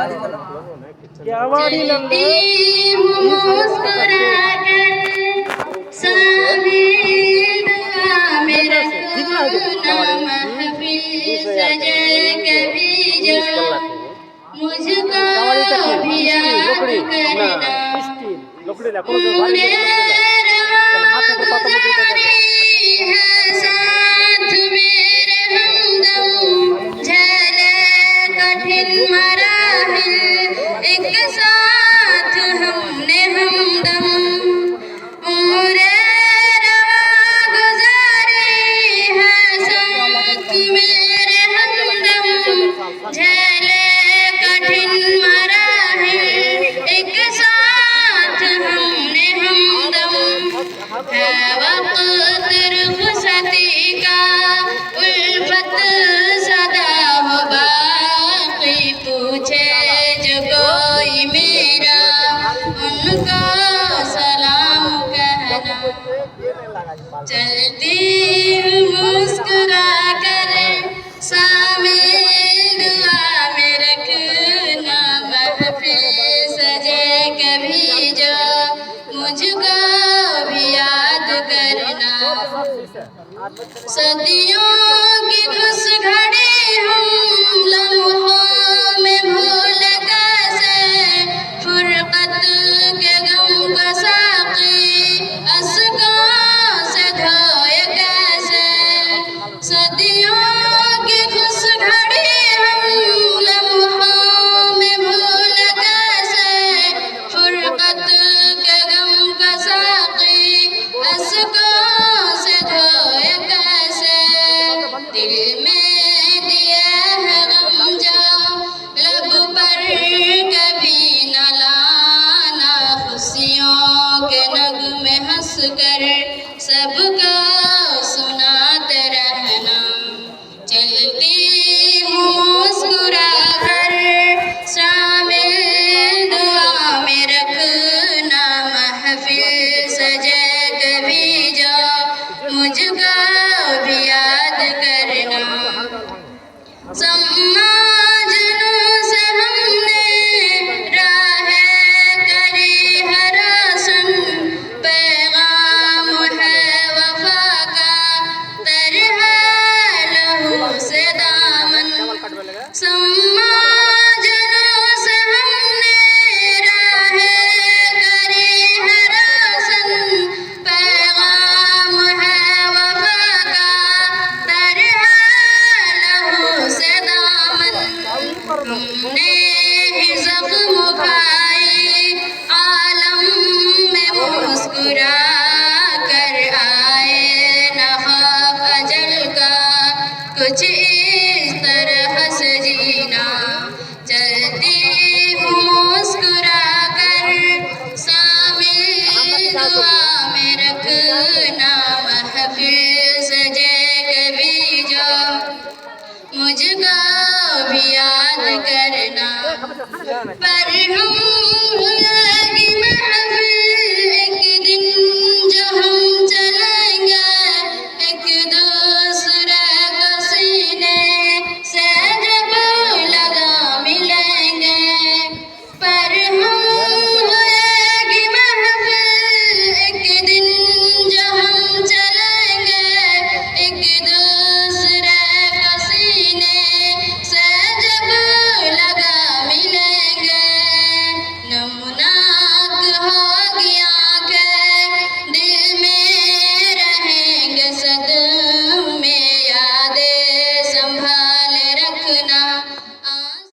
क्या वाड़ी लंबे मुझको भी याद करना लकड़ी ला पूरे गुजारी है साथ मेरे हमदम झेले कठिन मराहिल एक साथ हमने हमदम पूरे गुजारी है साथ मेरे हमदम झेले कठिन मराहिल एक साथ हमने हमदम है वक्त रुखसती का उल्फत सदा हो बाकी पूछे जो कोई मेरा उनको सलाम कहना चलती मुस्कुरा कर शामिल दुआ में रखना महफिल सजे कभी जो मुझको भी याद करना सदियों की खुश घड़ी हम लम्हों में भूल कैसे फुरकत के गम का साक़ी अश्कों से धोए कैसे सदियों की खुश घड़ी हम लम्हों में भूल कैसे फुरकत के गम का साक़ी अश्कों से धोए कैसे दिल में दिए है गम जो लब पर कभी न लाना खुशियों के नगमे हंस कर सबको सुनाते रहना चलती हूँ मुस्कुरा कर शामिल दुआ में रखना महफिल सजे कभी जो मुझको भी याद करना समाजनों से हमने राहें करी है रोशन पैगाम है वफा का तर है लहू से दामन समाजनों से हमने राहें करी है रोशन पैगाम है वफा का तर है लहू से दामन हमने ही ज़ख्म खाए आलम में मुस्कुरा कर आए न खौफ अजल का कुछ इस तरह से जीना चलती हूँ मुस्कुरा कर शामिल दुआ में रखना महफिल सजे कभी जो मुझको भी याद करना